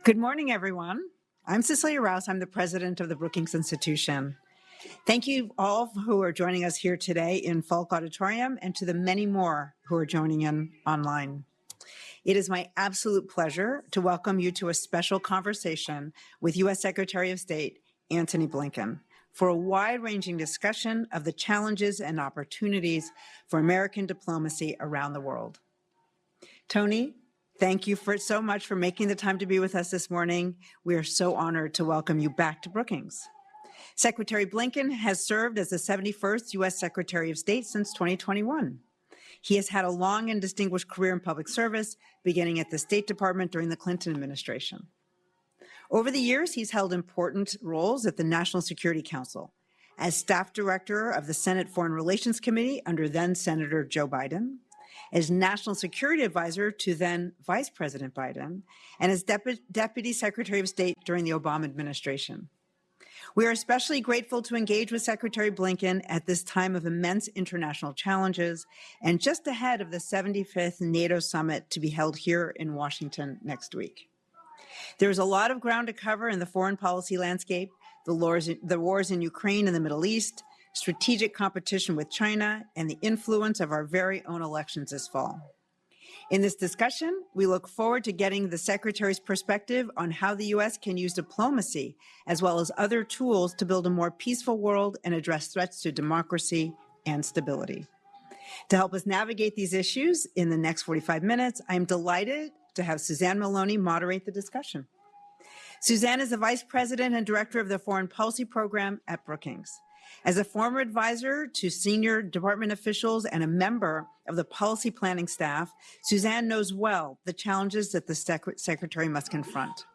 Good morning, everyone. I'm Cecilia Rouse. I'm the president of the Brookings Institution. Thank you all who are joining us here today in Falk Auditorium and to the many more who are joining in online. It is my absolute pleasure to welcome you to a special conversation with U.S. Secretary of State Antony Blinken for a wide-ranging discussion of the challenges and opportunities for American diplomacy around the world. Tony, thank you so much for making the time to be with us this morning. We are so honored to welcome you back to Brookings. Secretary Blinken has served as the 71st U.S. Secretary of State since 2021. He has had a long and distinguished career in public service, beginning at the State Department during the Clinton administration. Over the years, he's held important roles at the National Security Council, as staff director of the Senate Foreign Relations Committee under then-Senator Joe Biden, as National Security Advisor to then Vice President Biden, and as Deputy Secretary of State during the Obama administration. We are especially grateful to engage with Secretary Blinken at this time of immense international challenges and just ahead of the 75th NATO summit to be held here in Washington next week. There is a lot of ground to cover in the foreign policy landscape, the wars in Ukraine and the Middle East, strategic competition with China, and the influence of our very own elections this fall. In this discussion, we look forward to getting the Secretary's perspective on how the U.S. can use diplomacy as well as other tools to build a more peaceful world and address threats to democracy and stability. To help us navigate these issues in the next 45 minutes, I'm delighted to have Suzanne Maloney moderate the discussion. Suzanne is the Vice President and Director of the Foreign Policy Program at Brookings. As a former advisor to senior department officials and a member of the policy planning staff, Suzanne knows well the challenges that the Secretary must confront.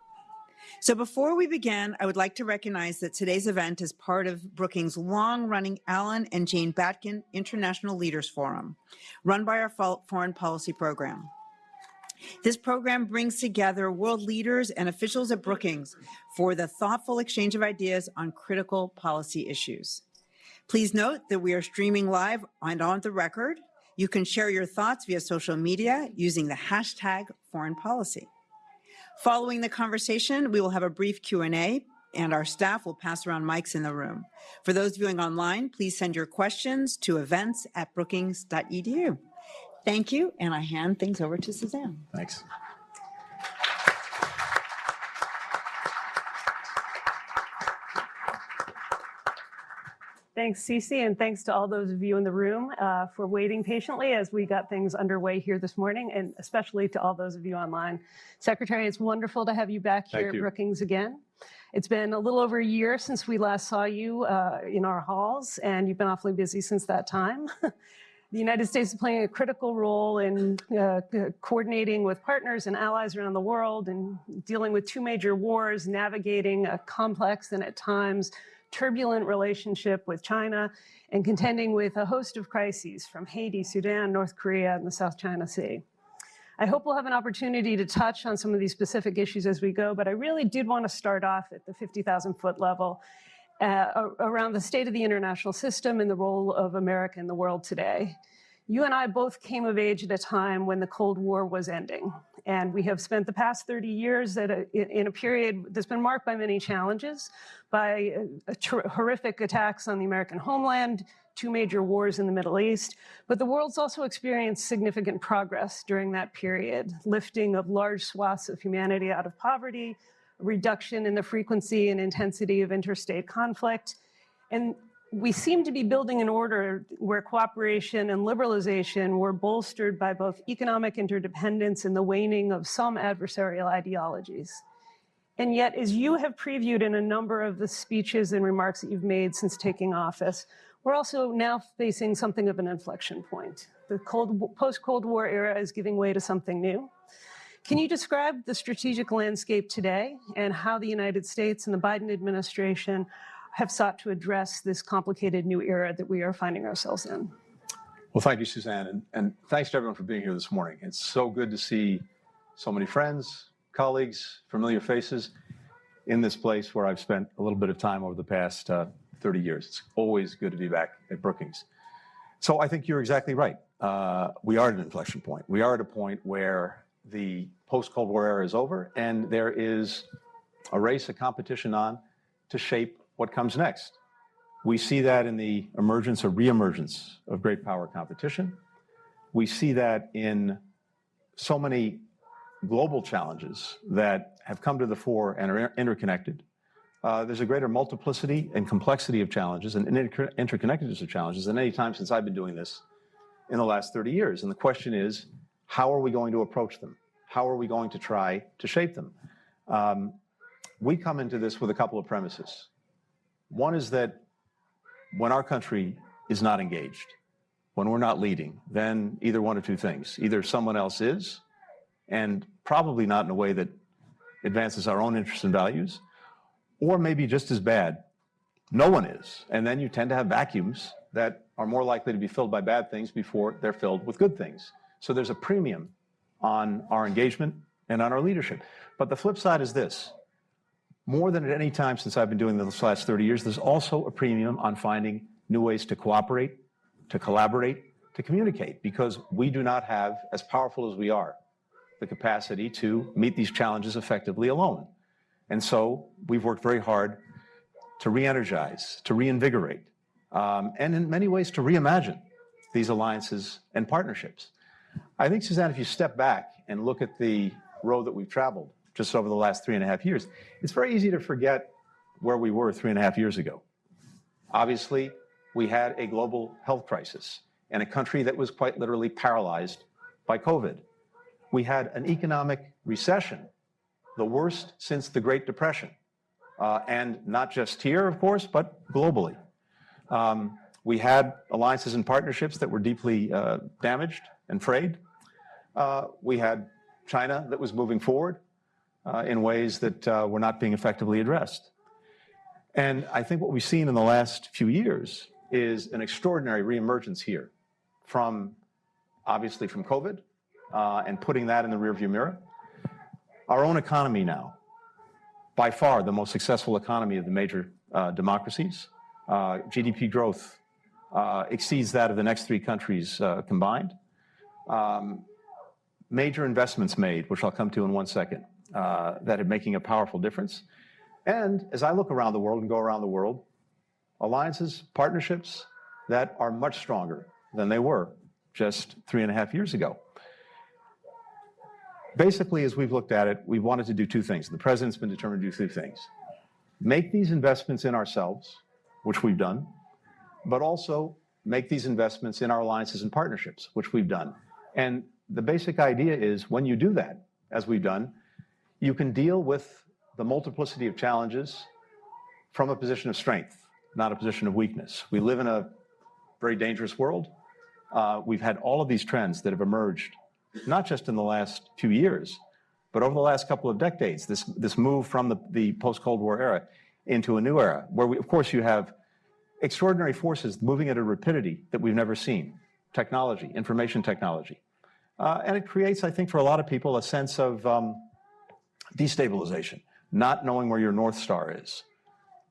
So before we begin, I would like to recognize that today's event is part of Brookings' long-running Alan and Jane Batkin International Leaders Forum, run by our Foreign Policy Program. This program brings together world leaders and officials at Brookings for the thoughtful exchange of ideas on critical policy issues. Please note that we are streaming live and on the record. You can share your thoughts via social media using the hashtag foreign policy. Following the conversation, we will have a brief Q&A and our staff will pass around mics in the room. For those viewing online, please send your questions to events@brookings.edu. Thank you, and I hand things over to Suzanne. Thanks. Thanks, Cece, and thanks to all those of you in the room for waiting patiently as we got things underway here this morning, and especially to all those of you online. Secretary, it's wonderful to have you back here at Brookings again. It's been a little over a year since we last saw you in our halls, and you've been awfully busy since that time. The United States is playing a critical role in coordinating with partners and allies around the world and dealing with two major wars, navigating a complex and at times turbulent relationship with China, and contending with a host of crises from Haiti, Sudan, North Korea, and the South China Sea. I hope we'll have an opportunity to touch on some of these specific issues as we go, but I really did want to start off at the 50,000-foot level around the state of the international system and the role of America in the world today. You and I both came of age at a time when the Cold War was ending, and we have spent the past 30 years in a period that's been marked by many challenges, by horrific attacks on the American homeland, two major wars in the Middle East, but the world's also experienced significant progress during that period, lifting of large swaths of humanity out of poverty, reduction in the frequency and intensity of interstate conflict, and we seem to be building an order where cooperation and liberalization were bolstered by both economic interdependence and the waning of some adversarial ideologies. And yet, as you have previewed in a number of the speeches and remarks that you've made since taking office, we're also now facing something of an inflection point. The post-Cold War era is giving way to something new. Can you describe the strategic landscape today and how the United States and the Biden administration have sought to address this complicated new era that we are finding ourselves in? Well, thank you, Suzanne, and thanks to everyone for being here this morning. It's so good to see so many friends, colleagues, familiar faces in this place where I've spent a little bit of time over the past 30 years. It's always good to be back at Brookings. So I think you're exactly right. We are at an inflection point. We are at a point where the post-Cold War era is over, and there is a race, a competition on to shape what comes next. We see that in the emergence or reemergence of great power competition. We see that in so many global challenges that have come to the fore and are interconnected. There's a greater multiplicity and complexity of challenges and interconnectedness of challenges than any time since I've been doing this in the last 30 years. And the question is, how are we going to approach them? How are we going to try to shape them? We come into this with a couple of premises. One is that when our country is not engaged, when we're not leading, then either one of two things. Either someone else is, and probably not in a way that advances our own interests and values, or maybe just as bad, no one is. And then you tend to have vacuums that are more likely to be filled by bad things before they're filled with good things. So there's a premium on our engagement and on our leadership. But the flip side is this. More than at any time since I've been doing this last 30 years, there's also a premium on finding new ways to cooperate, to collaborate, to communicate, because we do not have, as powerful as we are, the capacity to meet these challenges effectively alone. And so we've worked very hard to re-energize, to reinvigorate, and in many ways to reimagine these alliances and partnerships. I think, Suzanne, if you step back and look at the road that we've traveled just over the last 3.5 years, it's very easy to forget where we were 3.5 years ago. Obviously, we had a global health crisis and a country that was quite literally paralyzed by COVID. We had an economic recession, the worst since the Great Depression, and not just here, of course, but globally. We had alliances and partnerships that were deeply damaged and frayed. We had China that was moving forward in ways that were not being effectively addressed. And I think what we've seen in the last few years is an extraordinary reemergence here from, obviously from COVID, and putting that in the rearview mirror. Our own economy now, by far the most successful economy of the major democracies. GDP growth exceeds that of the next 3 countries combined. Major investments made, which I'll come to in one second, that are making a powerful difference. And as I look around the world and go around the world, alliances, partnerships that are much stronger than they were just 3.5 years ago. Basically, as we've looked at it, we wanted to do 2 things. The president's been determined to do 3 things. Make these investments in ourselves, which we've done, but also make these investments in our alliances and partnerships, which we've done. And the basic idea is when you do that, as we've done, you can deal with the multiplicity of challenges from a position of strength, not a position of weakness. We live in a very dangerous world. We've had all of these trends that have emerged, not just in the last few years, but over the last couple of decades, this move from the post-Cold War era into a new era, where of course you have extraordinary forces moving at a rapidity that we've never seen. Technology, information technology. And it creates, I think, for a lot of people, a sense of destabilization, not knowing where your North Star is.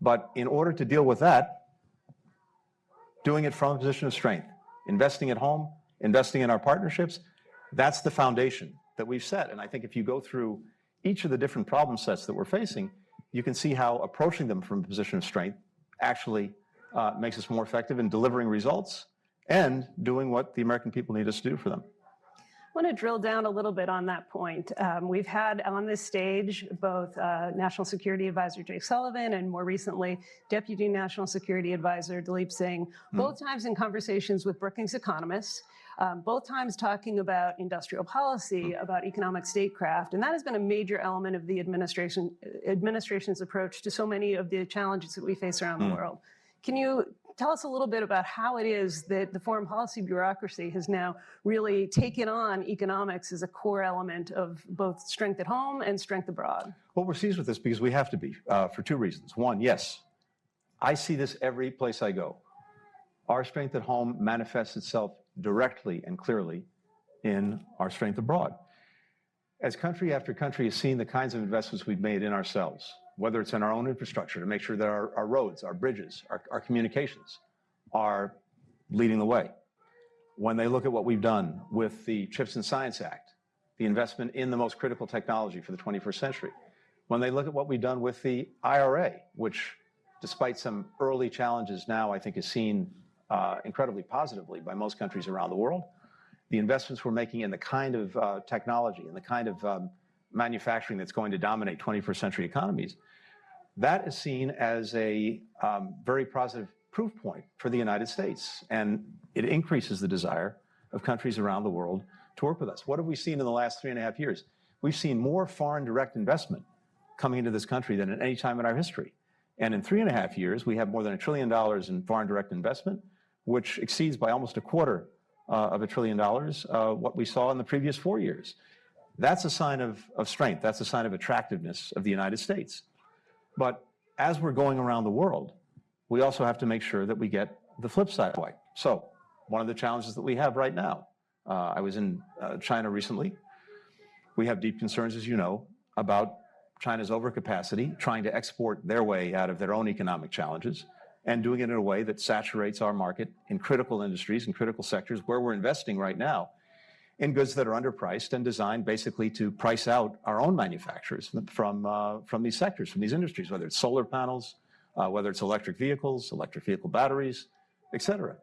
But in order to deal with that, doing it from a position of strength, investing at home, investing in our partnerships, that's the foundation that we've set. And I think if you go through each of the different problem sets that we're facing, you can see how approaching them from a position of strength actually makes us more effective in delivering results and doing what the American people need us to do for them. I want to drill down a little bit on that point. We've had on this stage both National Security Advisor Jake Sullivan and more recently Deputy National Security Advisor Daleep Singh, both times in conversations with Brookings economists, both times talking about industrial policy, about economic statecraft, and that has been a major element of the administration's approach to so many of the challenges that we face around the world. Can you tell us a little bit about how it is that the foreign policy bureaucracy has now really taken on economics as a core element of both strength at home and strength abroad? Well, we're seized with this because we have to be, for 2 reasons. One, yes, I see this every place I go. Our strength at home manifests itself directly and clearly in our strength abroad. As country after country has seen the kinds of investments we've made in ourselves, whether it's in our own infrastructure to make sure that our roads, our bridges, our communications are leading the way. When they look at what we've done with the CHIPS and Science Act, the investment in the most critical technology for the 21st century. When they look at what we've done with the IRA, which despite some early challenges now, I think is seen incredibly positively by most countries around the world, the investments we're making in the kind of technology and the kind of manufacturing that's going to dominate 21st century economies, that is seen as a very positive proof point for the United States. And it increases the desire of countries around the world to work with us. What have we seen in the last 3.5 years? We've seen more foreign direct investment coming into this country than at any time in our history. And in 3.5 years, we have more than $1 trillion in foreign direct investment, which exceeds by almost $250 billion what we saw in the previous 4 years. That's a sign of strength. That's a sign of attractiveness of the United States. But as we're going around the world, we also have to make sure that we get the flip side right. So one of the challenges that we have right now, I was in China recently. We have deep concerns, as you know, about China's overcapacity, trying to export their way out of their own economic challenges, and doing it in a way that saturates our market in critical industries and critical sectors where we're investing right now in goods that are underpriced and designed basically to price out our own manufacturers from these sectors, from these industries, whether it's solar panels, whether it's electric vehicle batteries, et cetera.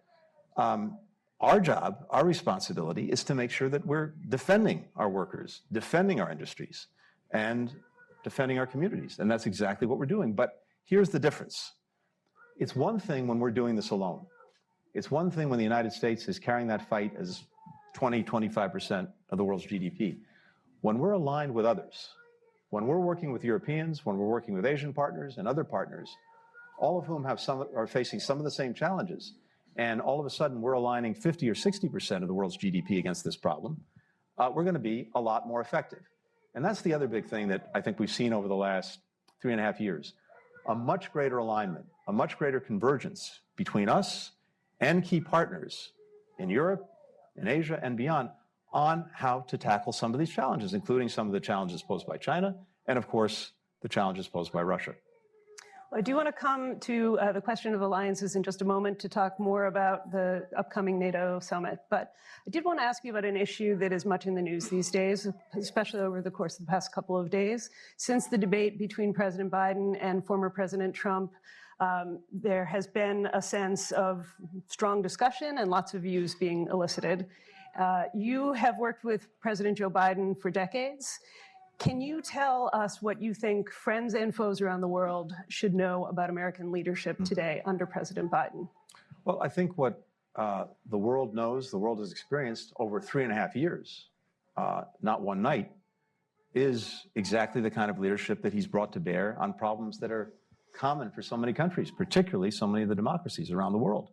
Our job, our responsibility is to make sure that we're defending our workers, defending our industries, and defending our communities. And that's exactly what we're doing. But here's the difference. It's one thing when we're doing this alone. It's one thing when the United States is carrying that fight as 20, 25% of the world's GDP. When we're aligned with others, when we're working with Europeans, when we're working with Asian partners and other partners, all of whom are facing some of the same challenges, and all of a sudden we're aligning 50 or 60% of the world's GDP against this problem, we're going to be a lot more effective. And that's the other big thing that I think we've seen over the last 3.5 years. A much greater alignment, a much greater convergence between us and key partners in Europe, in Asia, and beyond on how to tackle some of these challenges, including some of the challenges posed by China, and of course, the challenges posed by Russia. I do want to come to the question of alliances in just a moment to talk more about the upcoming NATO summit. But I did want to ask you about an issue that is much in the news these days, especially over the course of the past couple of days. Since the debate between President Biden and former President Trump, there has been a sense of strong discussion and lots of views being elicited. You have worked with President Joe Biden for decades. Can you tell us what you think friends and foes around the world should know about American leadership today under President Biden? Well, I think what the world knows, the world has experienced over 3.5 years, not one night, is exactly the kind of leadership that he's brought to bear on problems that are common for so many countries, particularly so many of the democracies around the world.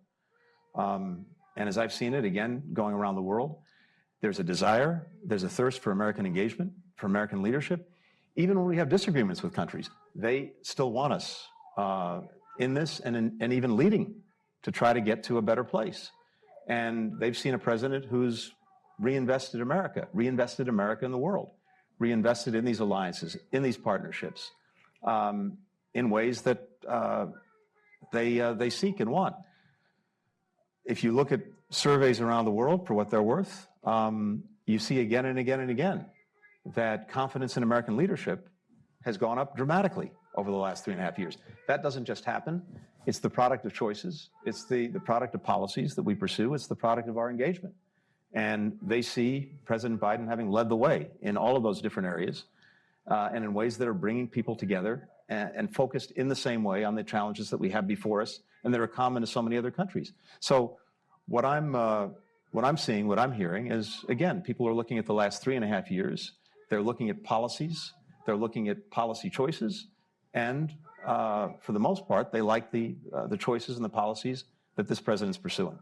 And as I've seen it, again, going around the world, there's a desire, there's a thirst for American engagement, for American leadership. Even when we have disagreements with countries, they still want us in this and even leading to try to get to a better place. And they've seen a president who's reinvested America in the world, reinvested in these alliances, in these partnerships, in ways that they seek and want. If you look at surveys around the world for what they're worth, you see again and again and again that confidence in American leadership has gone up dramatically over the last 3.5 years. That doesn't just happen. It's the product of choices. It's the product of policies that we pursue. It's the product of our engagement. And they see President Biden having led the way in all of those different areas and in ways that are bringing people together and focused in the same way on the challenges that we have before us and that are common to so many other countries. So what I'm seeing, what I'm hearing is, again, people are looking at the last 3.5 years. They're looking at policies. They're looking at policy choices. And for the most part, they like the choices and the policies that this president's pursuing.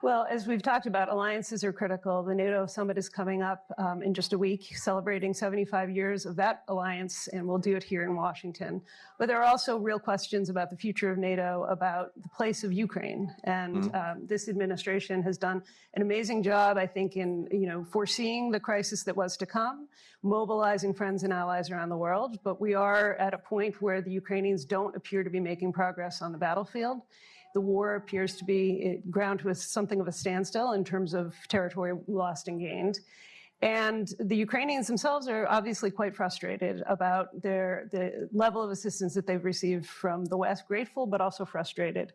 Well, as we've talked about, alliances are critical. The NATO summit is coming up in just a week, celebrating 75 years of that alliance, and we'll do it here in Washington. But there are also real questions about the future of NATO, about the place of Ukraine. And this administration has done an amazing job, I think, in foreseeing the crisis that was to come, mobilizing friends and allies around the world. But we are at a point where the Ukrainians don't appear to be making progress on the battlefield. The war appears to be ground to something of a standstill in terms of territory lost and gained. And the Ukrainians themselves are obviously quite frustrated about the level of assistance that they've received from the West, grateful, but also frustrated.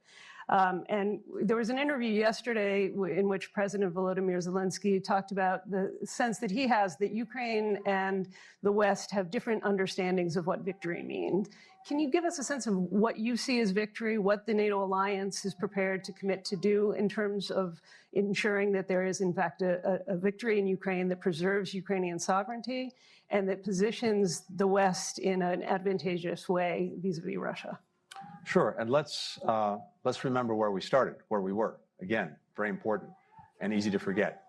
And there was an interview yesterday in which President Volodymyr Zelensky talked about the sense that he has that Ukraine and the West have different understandings of what victory means. Can you give us a sense of what you see as victory, what the NATO alliance is prepared to commit to do in terms of ensuring that there is, in fact, a victory in Ukraine that preserves Ukrainian sovereignty and that positions the West in an advantageous way vis-a-vis Russia? Sure, and let's remember where we started, where we were. Again, very important and easy to forget.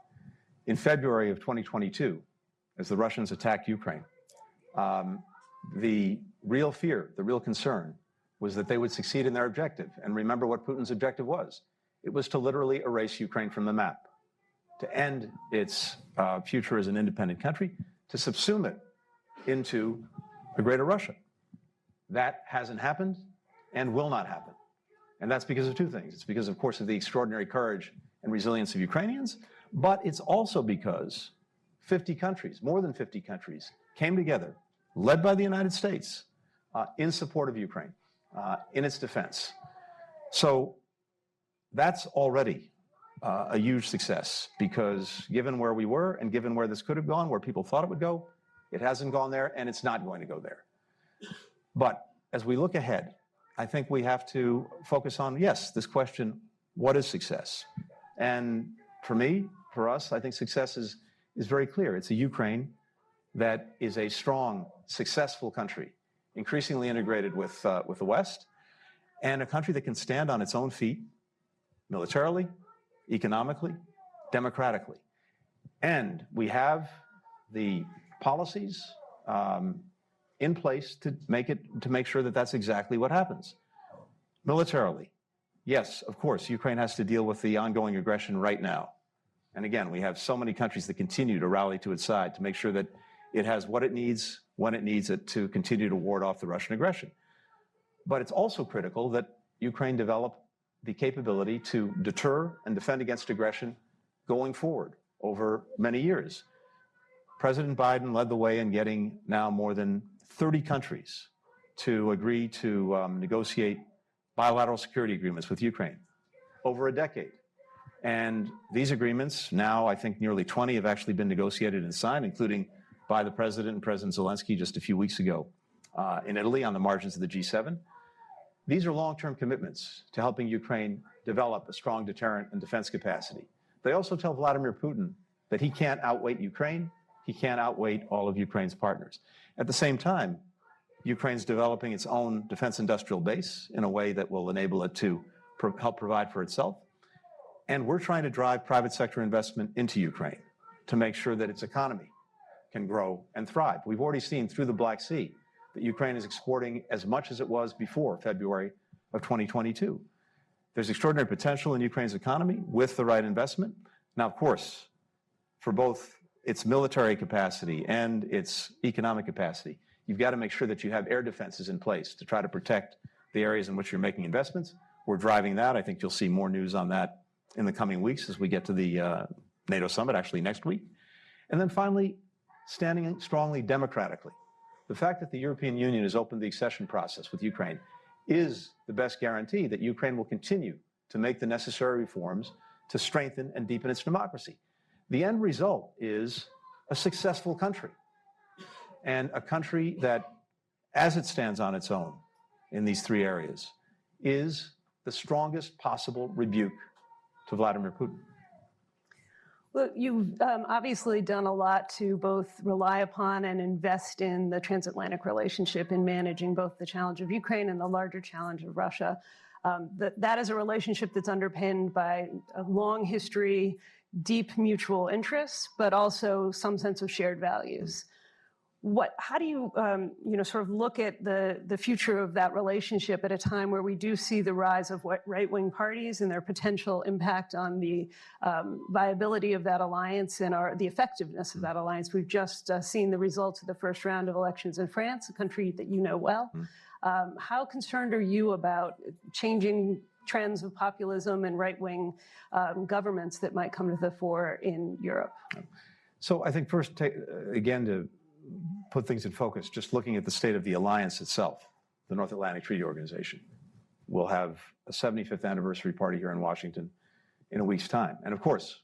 In February of 2022, as the Russians attacked Ukraine, the real fear, the real concern was that they would succeed in their objective. And remember what Putin's objective was. It was to literally erase Ukraine from the map, to end its future as an independent country, to subsume it into a greater Russia. That hasn't happened and will not happen. And that's because of two things. It's because, of course, of the extraordinary courage and resilience of Ukrainians, but it's also because 50 countries, more than 50 countries, came together, led by the United States, in support of Ukraine, in its defense. So that's already a huge success, because given where we were and given where this could have gone, where people thought it would go, it hasn't gone there and it's not going to go there. But as we look ahead, I think we have to focus on, yes, this question, what is success? And for me, for us, I think success is very clear. It's a Ukraine that is a strong, successful country, increasingly integrated with the West, and a country that can stand on its own feet, militarily, economically, democratically. And we have the policies in place to make sure that that's exactly what happens. Militarily, yes, of course, Ukraine has to deal with the ongoing aggression right now. And again, we have so many countries that continue to rally to its side to make sure that it has what it needs, when it needs it, to continue to ward off the Russian aggression. But it's also critical that Ukraine develop the capability to deter and defend against aggression going forward over many years. President Biden led the way in getting now more than 30 countries to agree to negotiate bilateral security agreements with Ukraine over a decade. And these agreements, now I think nearly 20 have actually been negotiated and signed, including by the President and President Zelensky just a few weeks ago in Italy on the margins of the G7. These are long-term commitments to helping Ukraine develop a strong deterrent and defense capacity. They also tell Vladimir Putin that he can't outweight Ukraine, he can't outweight all of Ukraine's partners. At the same time, Ukraine's developing its own defense industrial base in a way that will enable it to help provide for itself. And we're trying to drive private sector investment into Ukraine to make sure that its economy can grow and thrive. We've already seen through the Black Sea that Ukraine is exporting as much as it was before February of 2022. There's extraordinary potential in Ukraine's economy with the right investment. Now, of course, for both its military capacity and its economic capacity, you've got to make sure that you have air defenses in place to try to protect the areas in which you're making investments. We're driving that. I think you'll see more news on that in the coming weeks as we get to the NATO summit, actually next week. And then finally, standing strongly democratically. The fact that the European Union has opened the accession process with Ukraine is the best guarantee that Ukraine will continue to make the necessary reforms to strengthen and deepen its democracy. The end result is a successful country, and a country that, as it stands on its own in these three areas, is the strongest possible rebuke to Vladimir Putin. Well, you've obviously done a lot to both rely upon and invest in the transatlantic relationship in managing both the challenge of Ukraine and the larger challenge of Russia. That is a relationship that's underpinned by a long history, deep mutual interests, but also some sense of shared values. How do you, sort of look at the future of that relationship at a time where we do see the rise of right-wing parties and their potential impact on the viability of that alliance and the effectiveness of that alliance? We've just seen the results of the first round of elections in France, a country that you know well. How concerned are you about changing trends of populism and right-wing governments that might come to the fore in Europe? So I think first, again, to put things in focus, just looking at the state of the alliance itself, the North Atlantic Treaty Organization. We'll have a 75th anniversary party here in Washington in a week's time. And of course,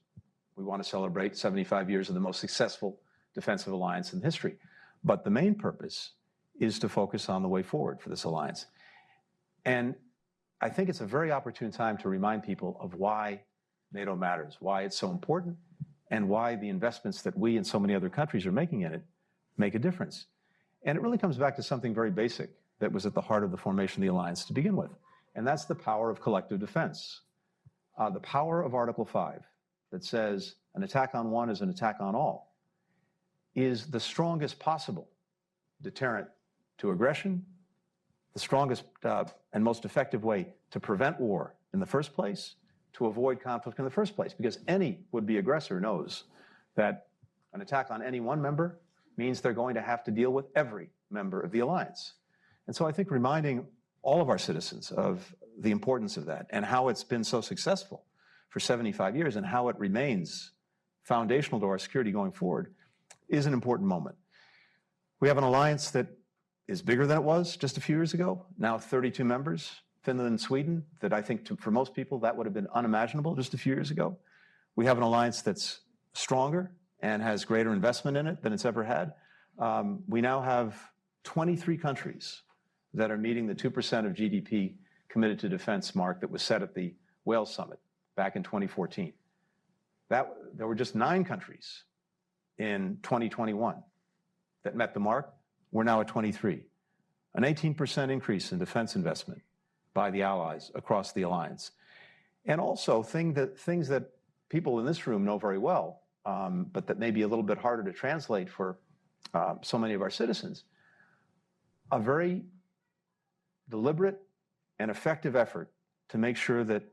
we want to celebrate 75 years of the most successful defensive alliance in history. But the main purpose is to focus on the way forward for this alliance. And I think it's a very opportune time to remind people of why NATO matters, why it's so important, and why the investments that we and so many other countries are making in it make a difference. And it really comes back to something very basic that was at the heart of the formation of the alliance to begin with, and that's the power of collective defense. The power of Article 5 that says an attack on one is an attack on all is the strongest possible deterrent to aggression, the strongest and most effective way to prevent war in the first place, to avoid conflict in the first place, because any would-be aggressor knows that an attack on any one member means they're going to have to deal with every member of the alliance. And so I think reminding all of our citizens of the importance of that and how it's been so successful for 75 years and how it remains foundational to our security going forward is an important moment. We have an alliance that is bigger than it was just a few years ago, now 32 members, Finland and Sweden, that I think for most people that would have been unimaginable just a few years ago. We have an alliance that's stronger and has greater investment in it than it's ever had. We now have 23 countries that are meeting the 2% of GDP committed to defense mark that was set at the Wales Summit back in 2014. There were just 9 countries in 2021 that met the mark. We're now at 23. An 18% increase in defense investment by the allies across the alliance. And also things that people in this room know very well, but that may be a little bit harder to translate for so many of our citizens. A very deliberate and effective effort to make sure that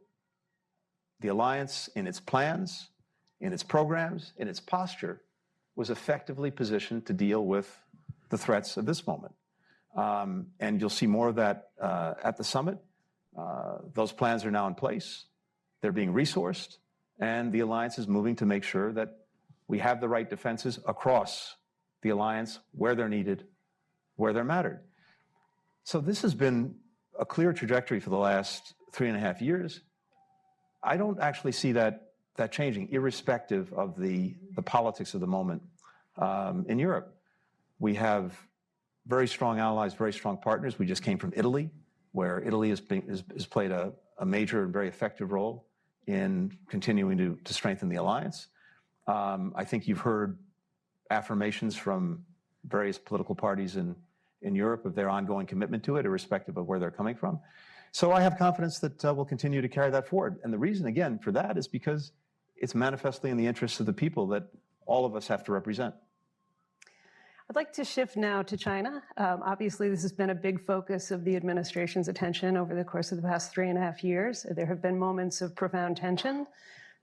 the alliance in its plans, in its programs, in its posture, was effectively positioned to deal with the threats of this moment. And you'll see more of that at the summit. Those plans are now in place. They're being resourced, and the alliance is moving to make sure that we have the right defenses across the alliance where they're needed, where they're mattered. So this has been a clear trajectory for the last 3.5 years. I don't actually see that changing, irrespective of the politics of the moment in Europe. We have very strong allies, very strong partners. We just came from Italy, where Italy has played a major and very effective role in continuing to strengthen the alliance. I think you've heard affirmations from various political parties in Europe of their ongoing commitment to it, irrespective of where they're coming from. So I have confidence that we'll continue to carry that forward. And the reason, again, for that is because it's manifestly in the interests of the people that all of us have to represent. I'd like to shift now to China. Obviously, this has been a big focus of the administration's attention over the course of the past 3.5 years. There have been moments of profound tension,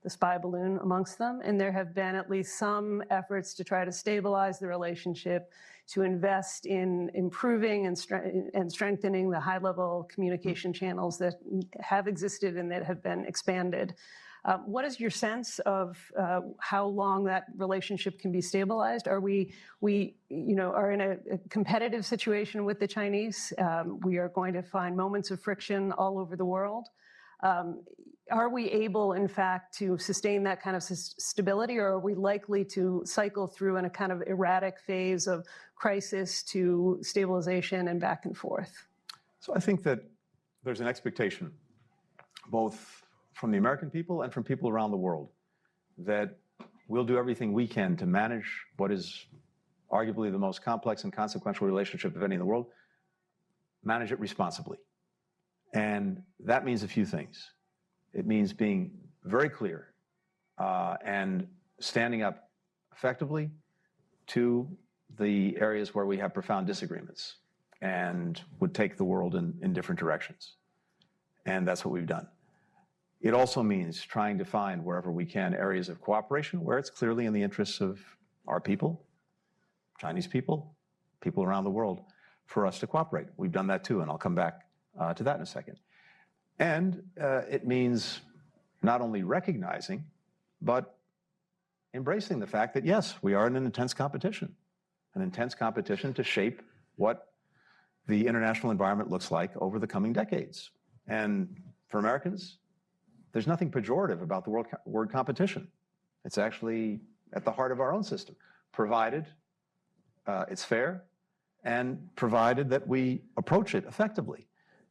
the spy balloon amongst them, and there have been at least some efforts to try to stabilize the relationship, to invest in improving and strengthening the high-level communication channels that have existed and that have been expanded. What is your sense of how long that relationship can be stabilized? Are we are in a competitive situation with the Chinese? We are going to find moments of friction all over the world. Are we able, in fact, to sustain that kind of stability, or are we likely to cycle through in a kind of erratic phase of crisis to stabilization and back and forth? So I think that there's an expectation, both from the American people and from people around the world, that we'll do everything we can to manage what is arguably the most complex and consequential relationship of any in the world, manage it responsibly. And that means a few things. It means being very clear and standing up effectively to the areas where we have profound disagreements and would take the world in different directions. And that's what we've done. It also means trying to find, wherever we can, areas of cooperation where it's clearly in the interests of our people, Chinese people, people around the world, for us to cooperate. We've done that too, and I'll come back to that in a second. And it means not only recognizing, but embracing the fact that, yes, we are in an intense competition to shape what the international environment looks like over the coming decades. And for Americans, there's nothing pejorative about the word competition. It's actually at the heart of our own system, provided it's fair and provided that we approach it effectively.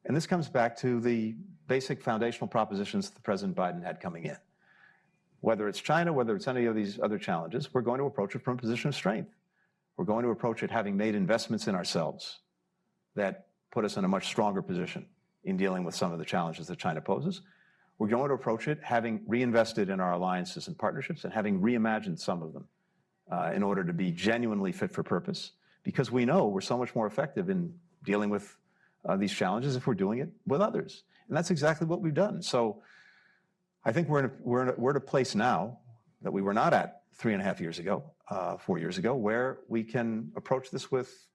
And this comes back to the basic foundational propositions that President Biden had coming in. Whether it's China, whether it's any of these other challenges, we're going to approach it from a position of strength. We're going to approach it having made investments in ourselves that put us in a much stronger position in dealing with some of the challenges that China poses. We're going to approach it having reinvested in our alliances and partnerships and having reimagined some of them in order to be genuinely fit for purpose, because we know we're so much more effective in dealing with these challenges if we're doing it with others. And that's exactly what we've done. So I think we're at a place now that we were not at 3.5 years ago, 4 years ago, where we can approach this with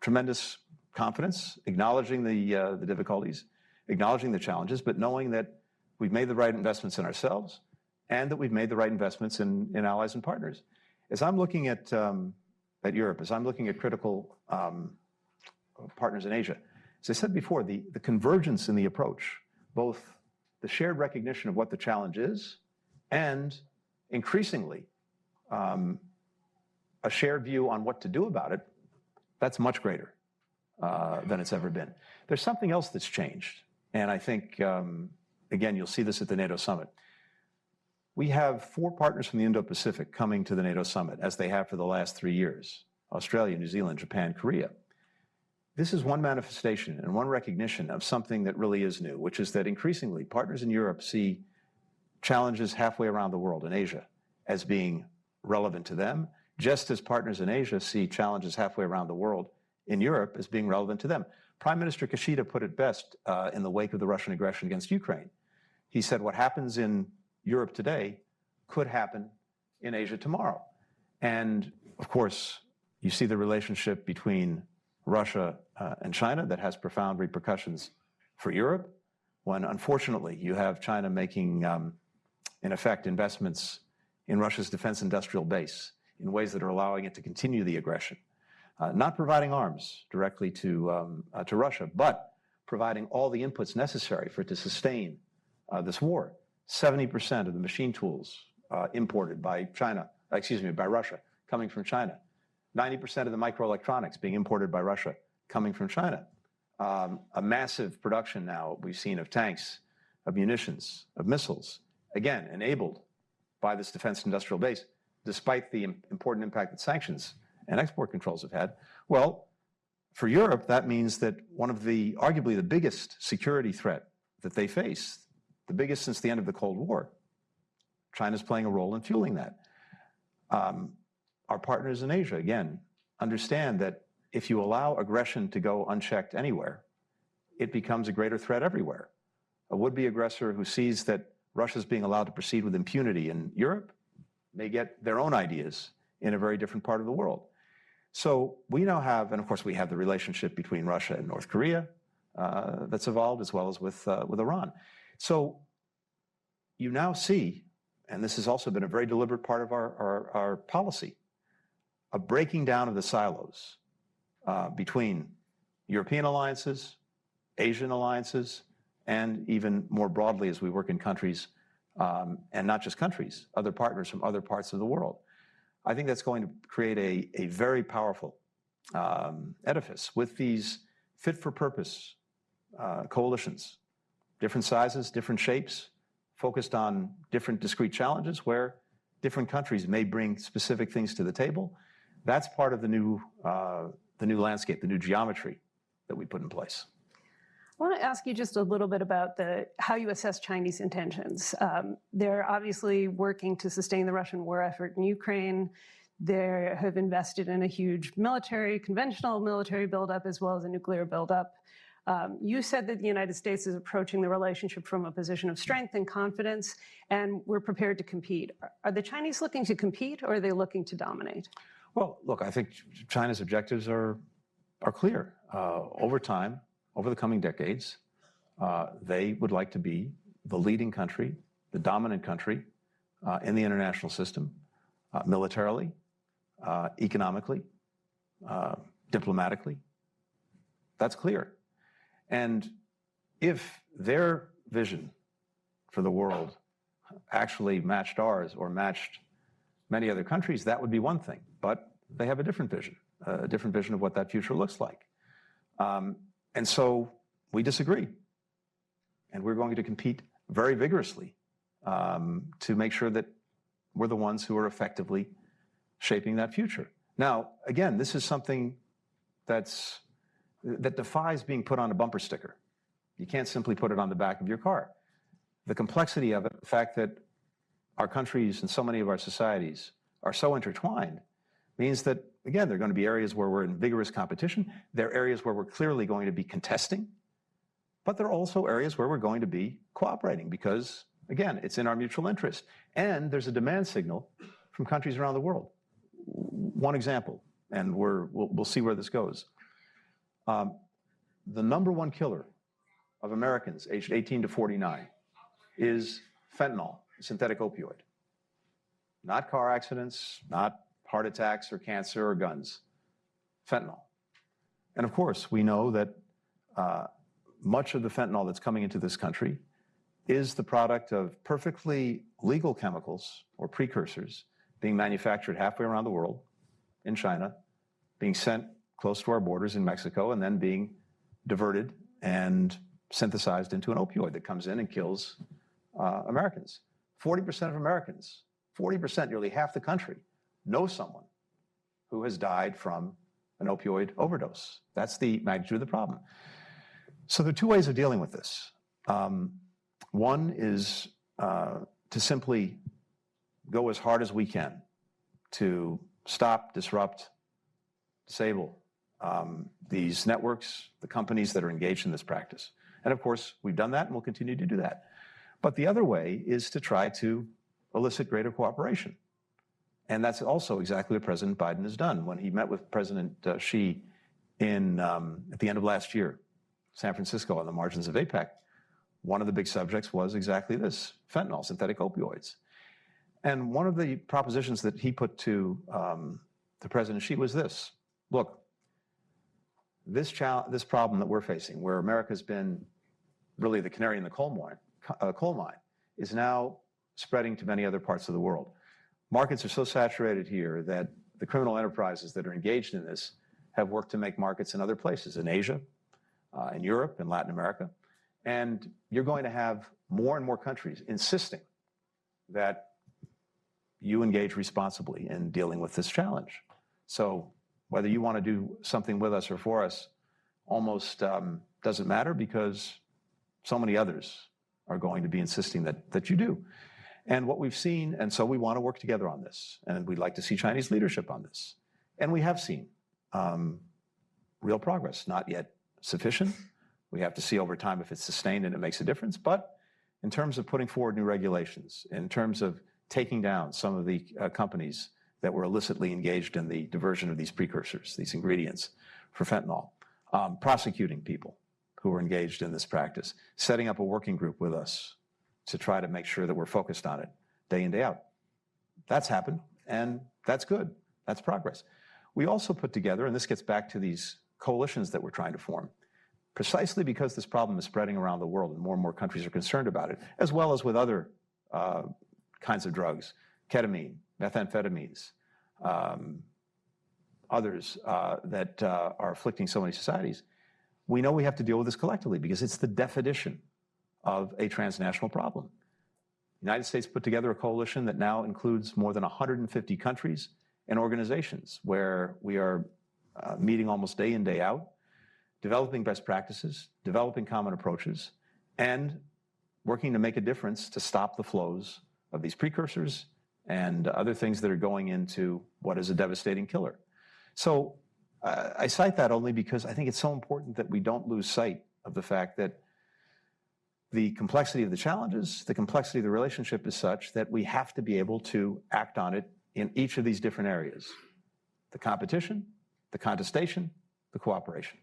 tremendous confidence, acknowledging the difficulties, acknowledging the challenges, but knowing that we've made the right investments in ourselves and that we've made the right investments in allies and partners. As I'm looking at Europe, as I'm looking at critical partners in Asia, as I said before, the convergence in the approach, both the shared recognition of what the challenge is and increasingly a shared view on what to do about it, that's much greater than it's ever been. There's something else that's changed, and I think, again, you'll see this at the NATO summit. We have 4 partners from the Indo-Pacific coming to the NATO summit, as they have for the last 3 years: Australia, New Zealand, Japan, Korea. This is one manifestation and one recognition of something that really is new, which is that increasingly partners in Europe see challenges halfway around the world in Asia as being relevant to them, just as partners in Asia see challenges halfway around the world in Europe as being relevant to them. Prime Minister Kishida put it best in the wake of the Russian aggression against Ukraine. He said, what happens in Europe today could happen in Asia tomorrow. And of course, you see the relationship between Russia and China that has profound repercussions for Europe, when unfortunately you have China making, in effect, investments in Russia's defense industrial base in ways that are allowing it to continue the aggression. Not providing arms directly to Russia, but providing all the inputs necessary for it to sustain this war. 70% of the machine tools imported by Russia, coming from China. 90% of the microelectronics being imported by Russia, coming from China. A massive production now we've seen of tanks, of munitions, of missiles, again, enabled by this defense industrial base, despite the important impact that sanctions and export controls have had. Well, for Europe, that means that one of the, arguably the biggest security threat that they face, the biggest since the end of the Cold War, China's playing a role in fueling that. Our partners in Asia, again, understand that if you allow aggression to go unchecked anywhere, it becomes a greater threat everywhere. A would-be aggressor who sees that Russia's being allowed to proceed with impunity in Europe may get their own ideas in a very different part of the world. So we now have, and of course we have the relationship between Russia and North Korea that's evolved, as well as with Iran. So you now see, and this has also been a very deliberate part of our policy, a breaking down of the silos between European alliances, Asian alliances, and even more broadly as we work in countries, and not just countries, other partners from other parts of the world. I think that's going to create a very powerful edifice with these fit-for-purpose coalitions, different sizes, different shapes, focused on different discrete challenges where different countries may bring specific things to the table. That's part of the new landscape, the new geometry that we put in place. I want to ask you just a little bit about how you assess Chinese intentions. They're obviously working to sustain the Russian war effort in Ukraine. They have invested in a huge conventional military buildup, as well as a nuclear buildup. You said that the United States is approaching the relationship from a position of strength and confidence, and we're prepared to compete. Are the Chinese looking to compete, or are they looking to dominate? Well, look, I think China's objectives are clear. Over time, over the coming decades, they would like to be the leading country, the dominant country in the international system, militarily, economically, diplomatically. That's clear. And if their vision for the world actually matched ours or matched many other countries, that would be one thing. But they have a different vision of what that future looks like. And so we disagree. And we're going to compete very vigorously to make sure that we're the ones who are effectively shaping that future. Now, again, this is something that defies being put on a bumper sticker. You can't simply put it on the back of your car. The complexity of it, the fact that our countries and so many of our societies are so intertwined, means that, again, there are going to be areas where we're in vigorous competition. There are areas where we're clearly going to be contesting. But there are also areas where we're going to be cooperating because, again, it's in our mutual interest. And there's a demand signal from countries around the world. One example, and we'll see where this goes. The number one killer of Americans aged 18 to 49 is fentanyl, a synthetic opioid. Not car accidents, not heart attacks or cancer or guns, fentanyl. And of course, we know that much of the fentanyl that's coming into this country is the product of perfectly legal chemicals or precursors being manufactured halfway around the world, in China, being sent close to our borders in Mexico, and then being diverted and synthesized into an opioid that comes in and kills Americans. 40% of Americans, 40%, nearly half the country, know someone who has died from an opioid overdose. That's the magnitude of the problem. So there are two ways of dealing with this. One is to simply go as hard as we can to stop, disrupt, disable these networks, the companies that are engaged in this practice. And of course, we've done that and we'll continue to do that. But the other way is to try to elicit greater cooperation. And that's also exactly what President Biden has done. When he met with President Xi at the end of last year, San Francisco, on the margins of APEC, one of the big subjects was exactly this, fentanyl, synthetic opioids. And one of the propositions that he put to President Xi was this: look, this problem that we're facing, where America's been really the canary in the coal mine, is now spreading to many other parts of the world. Markets are so saturated here that the criminal enterprises that are engaged in this have worked to make markets in other places, in Asia, in Europe, in Latin America. And you're going to have more and more countries insisting that you engage responsibly in dealing with this challenge. So whether you want to do something with us or for us almost doesn't matter, because so many others are going to be insisting that you do. And what we've seen, and so we want to work together on this, and we'd like to see Chinese leadership on this. And we have seen real progress, not yet sufficient. We have to see over time if it's sustained and it makes a difference. But in terms of putting forward new regulations, in terms of taking down some of the companies that were illicitly engaged in the diversion of these precursors, these ingredients for fentanyl, prosecuting people who were engaged in this practice, setting up a working group with us to try to make sure that we're focused on it day in, day out. That's happened, and that's good. That's progress. We also put together, and this gets back to these coalitions that we're trying to form, precisely because this problem is spreading around the world and more countries are concerned about it, as well as with other kinds of drugs, ketamine, methamphetamines, others that are afflicting so many societies. We know we have to deal with this collectively because it's the definition of a transnational problem. The United States put together a coalition that now includes more than 150 countries and organizations, where we are meeting almost day in, day out, developing best practices, developing common approaches, and working to make a difference to stop the flows of these precursors and other things that are going into what is a devastating killer. So I cite that only because I think it's so important that we don't lose sight of the fact that the complexity of the challenges, the complexity of the relationship is such that we have to be able to act on it in each of these different areas: the competition, the contestation, the cooperation.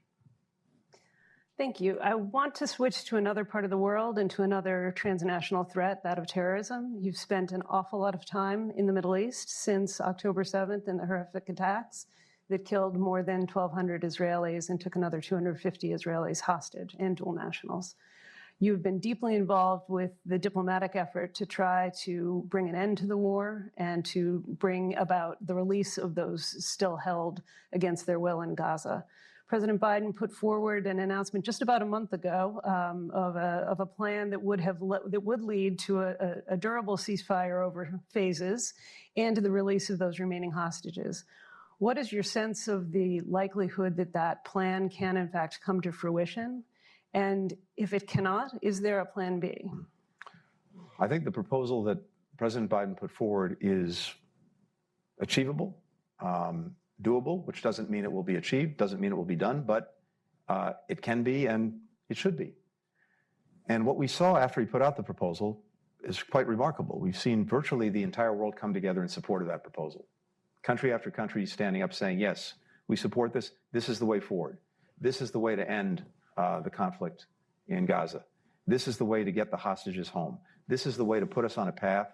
Thank you. I want to switch to another part of the world and to another transnational threat, that of terrorism. You've spent an awful lot of time in the Middle East since October 7th and the horrific attacks that killed more than 1,200 Israelis and took another 250 Israelis hostage and dual nationals. You've been deeply involved with the diplomatic effort to try to bring an end to the war and to bring about the release of those still held against their will in Gaza. President Biden put forward an announcement just about a month ago of a plan that would lead to a durable ceasefire over phases and to the release of those remaining hostages. What is your sense of the likelihood that that plan can in fact come to fruition? And if it cannot, is there a plan B? I think the proposal that President Biden put forward is achievable, doable, which doesn't mean it will be achieved, doesn't mean it will be done, but it can be and it should be. And what we saw after he put out the proposal is quite remarkable. We've seen virtually the entire world come together in support of that proposal. Country after country standing up saying, yes, we support this. This is the way forward. This is the way to end the conflict in Gaza. This is the way to get the hostages home. This is the way to put us on a path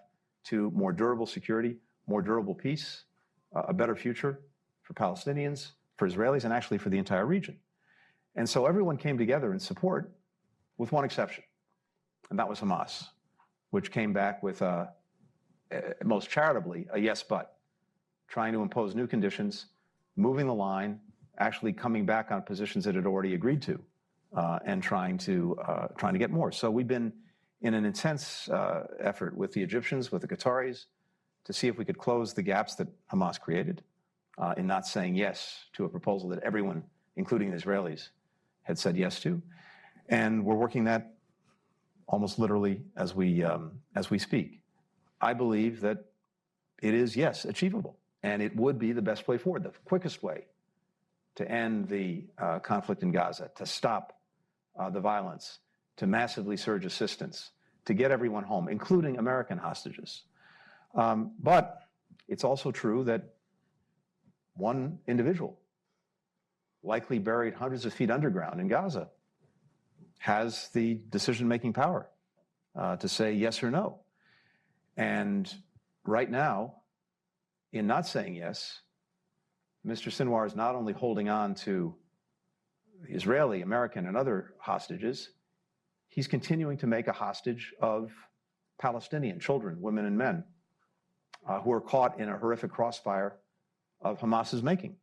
to more durable security, more durable peace, a better future for Palestinians, for Israelis, and actually for the entire region. And so everyone came together in support with one exception, and that was Hamas, which came back with, most charitably, a yes but, trying to impose new conditions, moving the line, actually coming back on positions it had already agreed to, and trying to get more. So we've been in an intense effort with the Egyptians, with the Qataris, to see if we could close the gaps that Hamas created in not saying yes to a proposal that everyone, including the Israelis, had said yes to. And we're working that almost literally as we speak. I believe that it is, yes, achievable, and it would be the best way forward, the quickest way to end the conflict in Gaza, to stop the violence, to massively surge assistance, to get everyone home, including American hostages. But it's also true that one individual, likely buried hundreds of feet underground in Gaza, has the decision-making power to say yes or no. And right now, in not saying yes, Mr. Sinwar is not only holding on to the Israeli, American, and other hostages, he's continuing to make a hostage of Palestinian children, women, and men who are caught in a horrific crossfire of Hamas's making.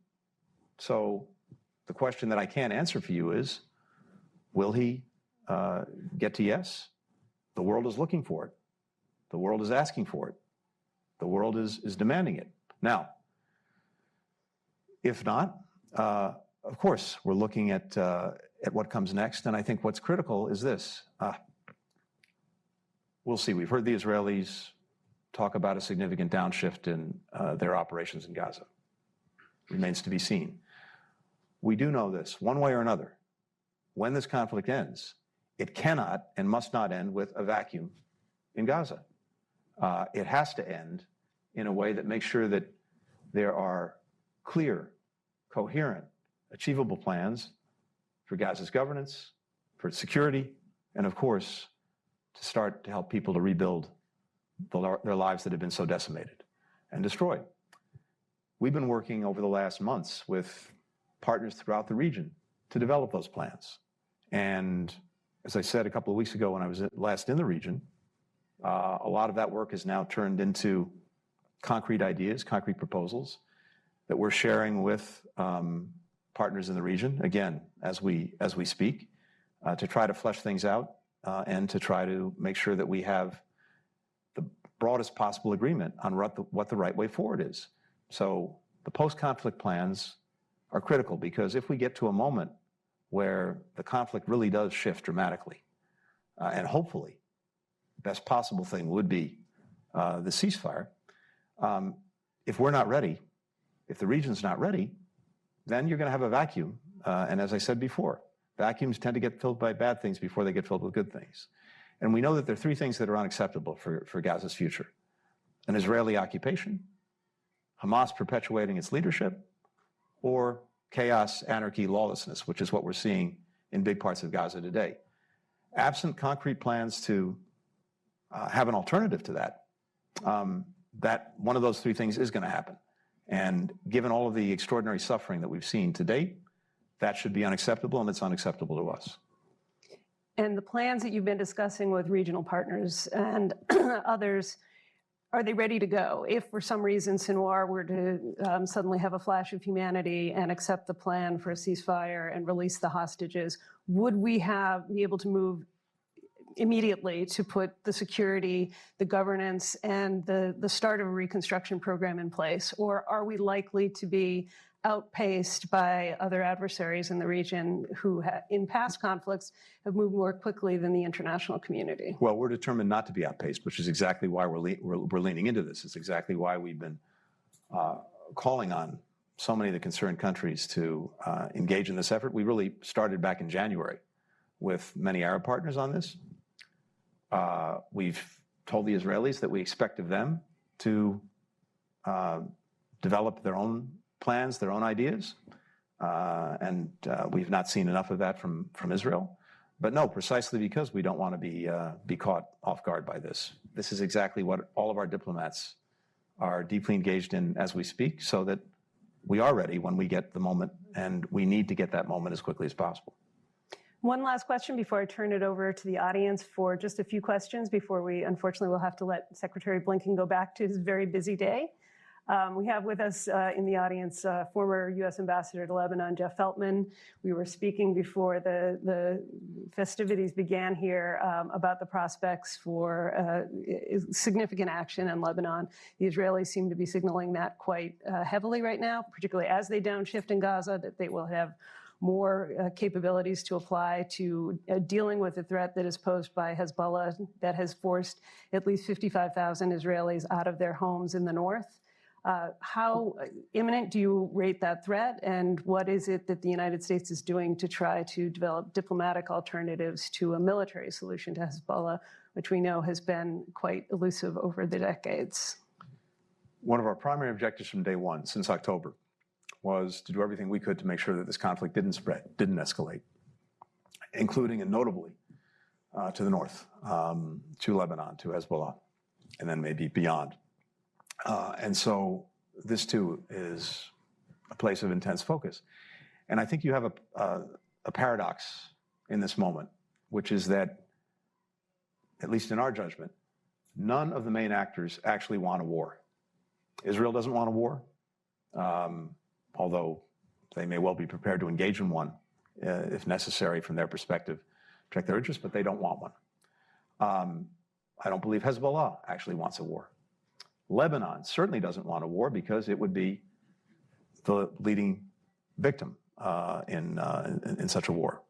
So the question that I can't answer for you is, will he get to yes? The world is looking for it. The world is asking for it. The world is demanding it. Now, if not, of course, we're looking at what comes next. And I think what's critical is this. We'll see. We've heard the Israelis talk about a significant downshift in their operations in Gaza. Remains to be seen. We do know this, one way or another. When this conflict ends, it cannot and must not end with a vacuum in Gaza. It has to end in a way that makes sure that there are clear, coherent, achievable plans for Gaza's governance, for its security, and of course, to start to help people to rebuild their lives that have been so decimated and destroyed. We've been working over the last months with partners throughout the region to develop those plans. And as I said a couple of weeks ago when I was last in the region, a lot of that work is now turned into concrete ideas, concrete proposals that we're sharing with partners in the region, again, as we speak, to try to flesh things out and to try to make sure that we have the broadest possible agreement on what the right way forward is. So the post-conflict plans are critical, because if we get to a moment where the conflict really does shift dramatically, and hopefully the best possible thing would be the ceasefire, if we're not ready, if the region's not ready, then you're going to have a vacuum. And as I said before, vacuums tend to get filled by bad things before they get filled with good things. And we know that there are three things that are unacceptable for Gaza's future: an Israeli occupation, Hamas perpetuating its leadership, or chaos, anarchy, lawlessness, which is what we're seeing in big parts of Gaza today. Absent concrete plans to have an alternative to that, that one of those three things is going to happen. And given all of the extraordinary suffering that we've seen to date, that should be unacceptable, and it's unacceptable to us. And the plans that you've been discussing with regional partners and others, are they ready to go? If for some reason Sinwar were to suddenly have a flash of humanity and accept the plan for a ceasefire and release the hostages, would we be able to move immediately to put the security, the governance, and the start of a reconstruction program in place? Or are we likely to be outpaced by other adversaries in the region who in past conflicts have moved more quickly than the international community? Well, we're determined not to be outpaced, which is exactly why we're leaning into this. It's exactly why we've been calling on so many of the concerned countries to engage in this effort. We really started back in January with many Arab partners on this. We've told the Israelis that we expect of them to develop their own plans, their own ideas, and we've not seen enough of that from Israel. But no, precisely because we don't want to be caught off guard by this. This is exactly what all of our diplomats are deeply engaged in as we speak, so that we are ready when we get the moment, and we need to get that moment as quickly as possible. One last question before I turn it over to the audience for just a few questions before we, unfortunately, will have to let Secretary Blinken go back to his very busy day. We have with us in the audience former U.S. Ambassador to Lebanon, Jeff Feltman. We were speaking before the festivities began here about the prospects for significant action in Lebanon. The Israelis seem to be signaling that quite heavily right now, particularly as they downshift in Gaza, that they will have more capabilities to apply to dealing with the threat that is posed by Hezbollah that has forced at least 55,000 Israelis out of their homes in the north. How imminent do you rate that threat, and what is it that the United States is doing to try to develop diplomatic alternatives to a military solution to Hezbollah, which we know has been quite elusive over the decades? One of our primary objectives from day one, since October, was to do everything we could to make sure that this conflict didn't spread, didn't escalate, including and notably to the north, to Lebanon, to Hezbollah, and then maybe beyond. And so this too is a place of intense focus. And I think you have a paradox in this moment, which is that, at least in our judgment, none of the main actors actually want a war. Israel doesn't want a war, although they may well be prepared to engage in one if necessary from their perspective, protect their interests, but they don't want one. I don't believe Hezbollah actually wants a war. Lebanon certainly doesn't want a war because it would be the leading victim in such a war.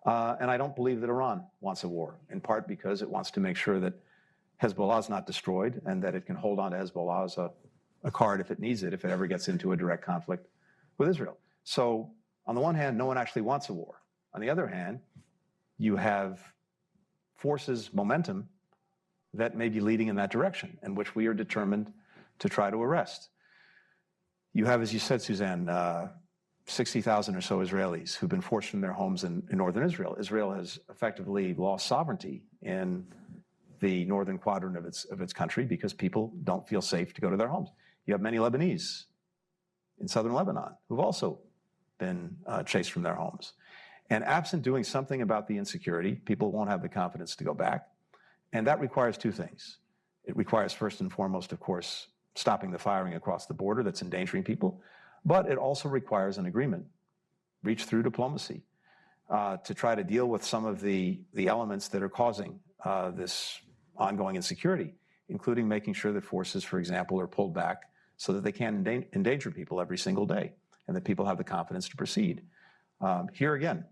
And I don't believe that Iran wants a war, in part because it wants to make sure that Hezbollah is not destroyed and that it can hold on to Hezbollah as a card if it needs it, if it ever gets into a direct conflict with Israel. So on the one hand, no one actually wants a war. On the other hand, you have forces, momentum, that may be leading in that direction, and which we are determined to try to arrest. You have, as you said, Suzanne, 60,000 or so Israelis who've been forced from their homes in northern Israel. Israel has effectively lost sovereignty in the northern quadrant of its country because people don't feel safe to go to their homes. You have many Lebanese in southern Lebanon who've also been chased from their homes. And absent doing something about the insecurity, people won't have the confidence to go back. And that requires two things. It requires, first and foremost, of course, stopping the firing across the border that's endangering people. But it also requires an agreement, reached through diplomacy, to try to deal with some of the elements that are causing this ongoing insecurity, including making sure that forces, for example, are pulled back so that they can't endanger people every single day and that people have the confidence to proceed. Here again,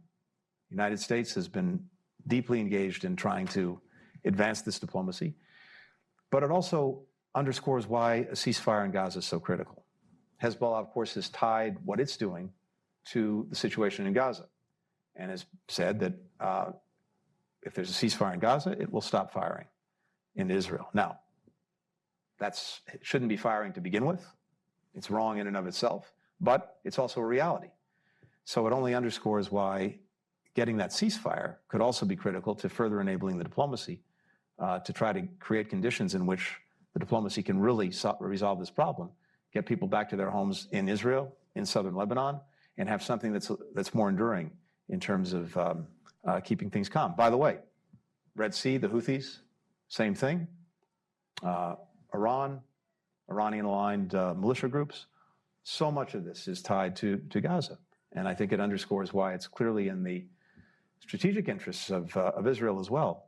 the United States has been deeply engaged in trying to advance this diplomacy, but it also underscores why a ceasefire in Gaza is so critical. Hezbollah, of course, has tied what it's doing to the situation in Gaza and has said that if there's a ceasefire in Gaza, it will stop firing in Israel. Now, it shouldn't be firing to begin with. It's wrong in and of itself, but it's also a reality. So it only underscores why getting that ceasefire could also be critical to further enabling the diplomacy to try to create conditions in which the diplomacy can really resolve this problem, get people back to their homes in Israel, in southern Lebanon, and have something that's more enduring in terms of keeping things calm. By the way, Red Sea, the Houthis, same thing. Iran, Iranian-aligned militia groups. So much of this is tied to Gaza. And I think it underscores why it's clearly in the strategic interests of Israel as well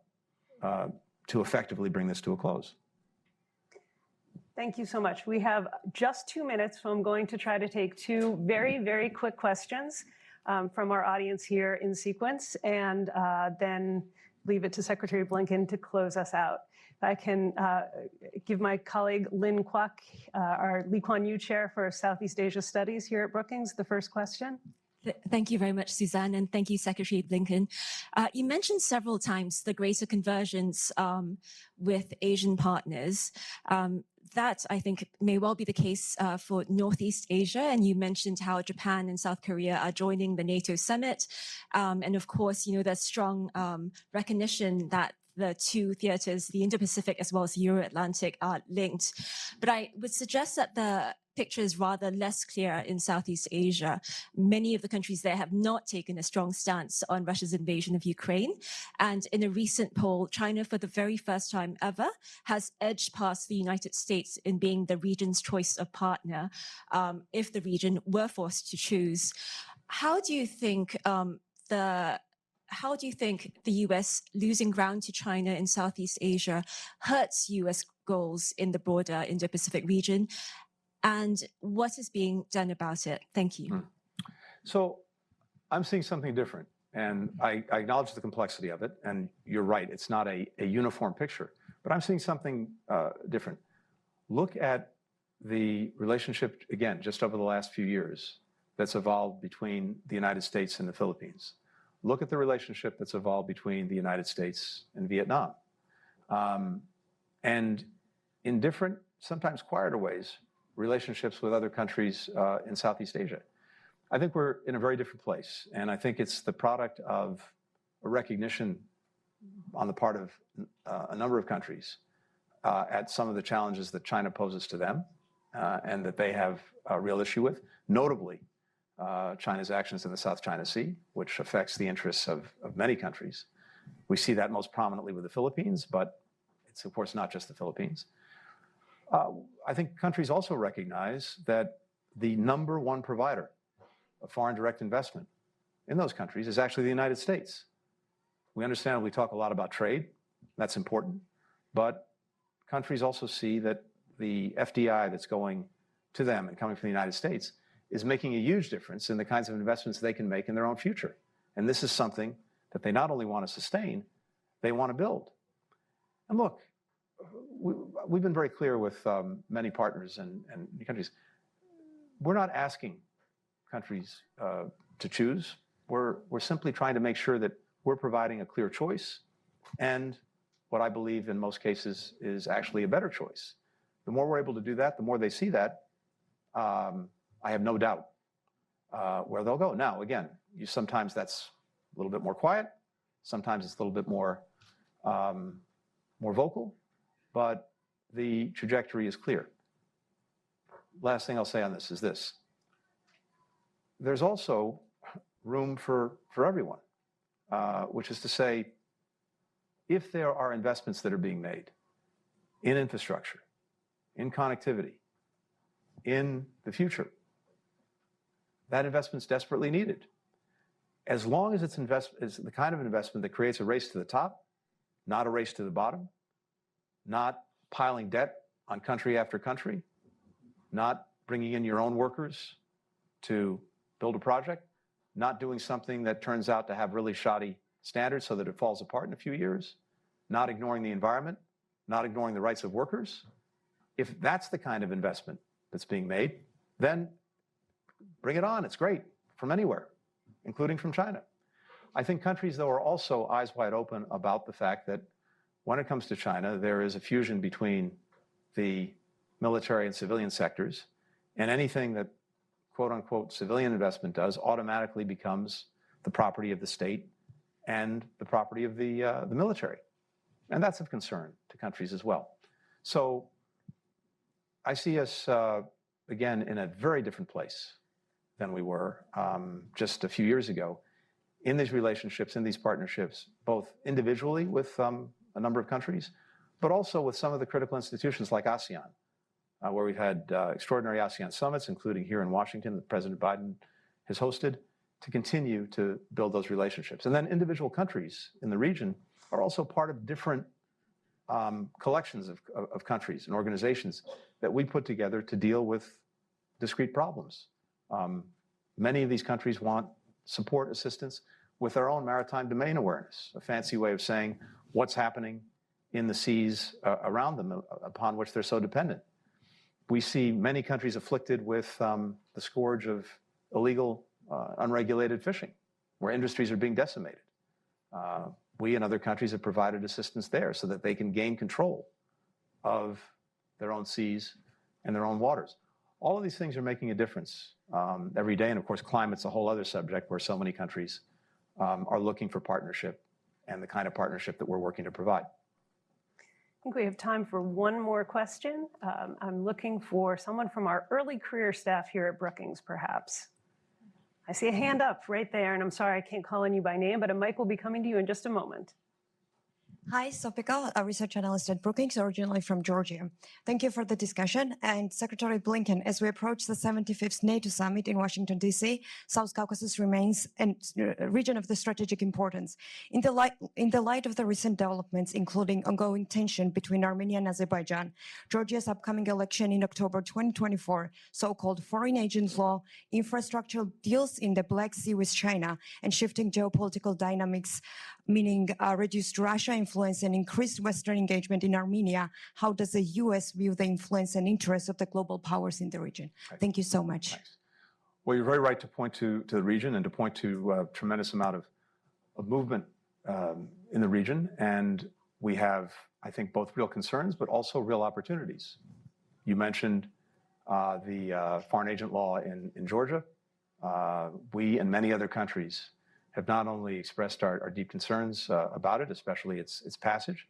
to effectively bring this to a close. Thank you so much. We have just 2 minutes, so I'm going to try to take 2 very, very quick questions from our audience here in sequence, and then leave it to Secretary Blinken to close us out. If I can give my colleague Lynn Kwok, our Lee Kuan Yew Chair for Southeast Asia Studies here at Brookings, the first question. Thank you very much, Suzanne, and thank you, Secretary Blinken. You mentioned several times the greater convergence with Asian partners. That, I think, may well be the case for Northeast Asia, and you mentioned how Japan and South Korea are joining the NATO summit. And of course, there's strong recognition that the two theaters, the Indo-Pacific as well as the Euro-Atlantic, are linked. But I would suggest that the picture is rather less clear in Southeast Asia. Many of the countries there have not taken a strong stance on Russia's invasion of Ukraine. And in a recent poll, China, for the very first time ever, has edged past the United States in being the region's choice of partner if the region were forced to choose. How do you think the U.S. losing ground to China in Southeast Asia hurts U.S. goals in the broader Indo-Pacific region? And what is being done about it? Thank you. So I'm seeing something different, and I acknowledge the complexity of it, and you're right, it's not a uniform picture, but I'm seeing something different. Look at the relationship, again, just over the last few years that's evolved between the United States and the Philippines. Look at the relationship that's evolved between the United States and Vietnam. And in different, sometimes quieter ways, relationships with other countries in Southeast Asia. I think we're in a very different place. And I think it's the product of a recognition on the part of a number of countries at some of the challenges that China poses to them and that they have a real issue with, notably China's actions in the South China Sea, which affects the interests of many countries. We see that most prominently with the Philippines, but it's of course not just the Philippines. I think countries also recognize that the number one provider of foreign direct investment in those countries is actually the United States. We understand we talk a lot about trade, that's important, but countries also see that the FDI that's going to them and coming from the United States is making a huge difference in the kinds of investments they can make in their own future. And this is something that they not only want to sustain, they want to build. And look, we've been very clear with many partners and countries. We're not asking countries to choose. We're simply trying to make sure that we're providing a clear choice and what I believe in most cases is actually a better choice. The more we're able to do that, the more they see that, I have no doubt where they'll go. Now, again, sometimes that's a little bit more quiet. Sometimes it's a little bit more vocal. But the trajectory is clear. Last thing I'll say on this is this. There's also room for everyone, which is to say, if there are investments that are being made in infrastructure, in connectivity, in the future, that investment's desperately needed. As long as it's the kind of investment that creates a race to the top, not a race to the bottom, not piling debt on country after country, not bringing in your own workers to build a project, not doing something that turns out to have really shoddy standards so that it falls apart in a few years, not ignoring the environment, not ignoring the rights of workers. If that's the kind of investment that's being made, then bring it on. It's great from anywhere, including from China. I think countries, though, are also eyes wide open about the fact that when it comes to China, there is a fusion between the military and civilian sectors, and anything that quote unquote civilian investment does automatically becomes the property of the state and the property of the military. And that's of concern to countries as well. So I see us, again, in a very different place than we were just a few years ago in these relationships, in these partnerships, both individually with a number of countries, but also with some of the critical institutions like ASEAN, where we've had extraordinary ASEAN summits, including here in Washington, that President Biden has hosted, to continue to build those relationships. And then individual countries in the region are also part of different collections of countries and organizations that we put together to deal with discrete problems. Many of these countries want support, assistance with their own maritime domain awareness, a fancy way of saying what's happening in the seas around them upon which they're so dependent. We see many countries afflicted with the scourge of illegal, unregulated fishing, where industries are being decimated. We and other countries have provided assistance there so that they can gain control of their own seas and their own waters. All of these things are making a difference every day. And of course, climate's a whole other subject where so many countries are looking for partnership and the kind of partnership that we're working to provide. I think we have time for one more question. I'm looking for someone from our early career staff here at Brookings, perhaps. I see a hand up right there, and I'm sorry I can't call on you by name, but a mic will be coming to you in just a moment. Hi, Sopika, a research analyst at Brookings, originally from Georgia. Thank you for the discussion. And Secretary Blinken, as we approach the 75th NATO summit in Washington, D.C., South Caucasus remains a region of the strategic importance. In the light of the recent developments, including ongoing tension between Armenia and Azerbaijan, Georgia's upcoming election in October 2024, so-called foreign agent law, infrastructural deals in the Black Sea with China, and shifting geopolitical dynamics, meaning reduced Russia influence and increased Western engagement in Armenia, how does the U.S. view the influence and interests of the global powers in the region? Thank you so much. Thanks. Well, you're very right to point to the region and to point to a tremendous amount of movement in the region. And we have, I think, both real concerns, but also real opportunities. You mentioned the foreign agent law in Georgia. We and many other countries have not only expressed our deep concerns about it, especially its passage,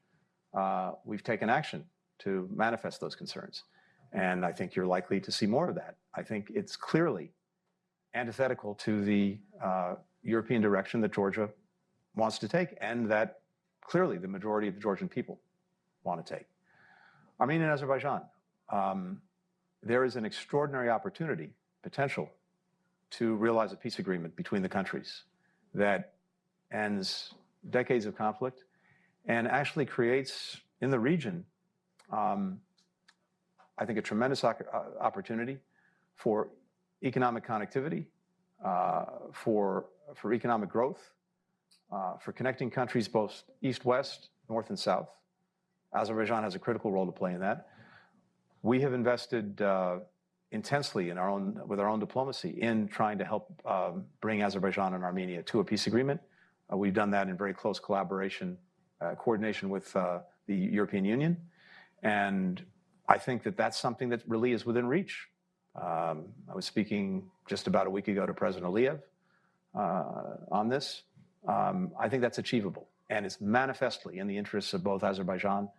we've taken action to manifest those concerns. And I think you're likely to see more of that. I think it's clearly antithetical to the European direction that Georgia wants to take, and that clearly the majority of the Georgian people want to take. Armenia and Azerbaijan, there is an extraordinary opportunity, potential, to realize a peace agreement between the countries that ends decades of conflict and actually creates in the region, I think, a tremendous opportunity for economic connectivity, for economic growth, for connecting countries both east-west, north and south. Azerbaijan has a critical role to play in that. We have invested intensely with our own diplomacy in trying to help bring Azerbaijan and Armenia to a peace agreement. We've done that in very close collaboration, coordination with the European Union. And I think that that's something that really is within reach. I was speaking just about a week ago to President Aliyev on this. I think that's achievable, and it's manifestly in the interests of both Azerbaijan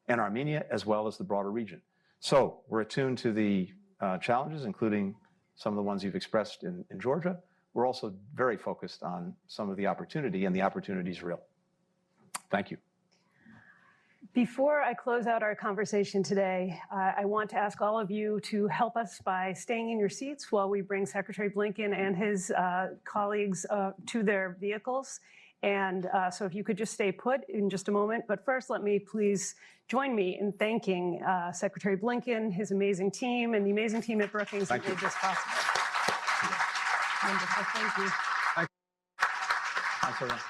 and Armenia, as well as the broader region. So we're attuned to the challenges, including some of the ones you've expressed in Georgia. We're also very focused on some of the opportunity, and the opportunity is real. Thank you. Before I close out our conversation today, I want to ask all of you to help us by staying in your seats while we bring Secretary Blinken and his colleagues to their vehicles. And so if you could just stay put in just a moment. But first, let me please join me in thanking Secretary Blinken, his amazing team, and the amazing team at Brookings that made this possible. Wonderful. Thank you. Thanks, everyone.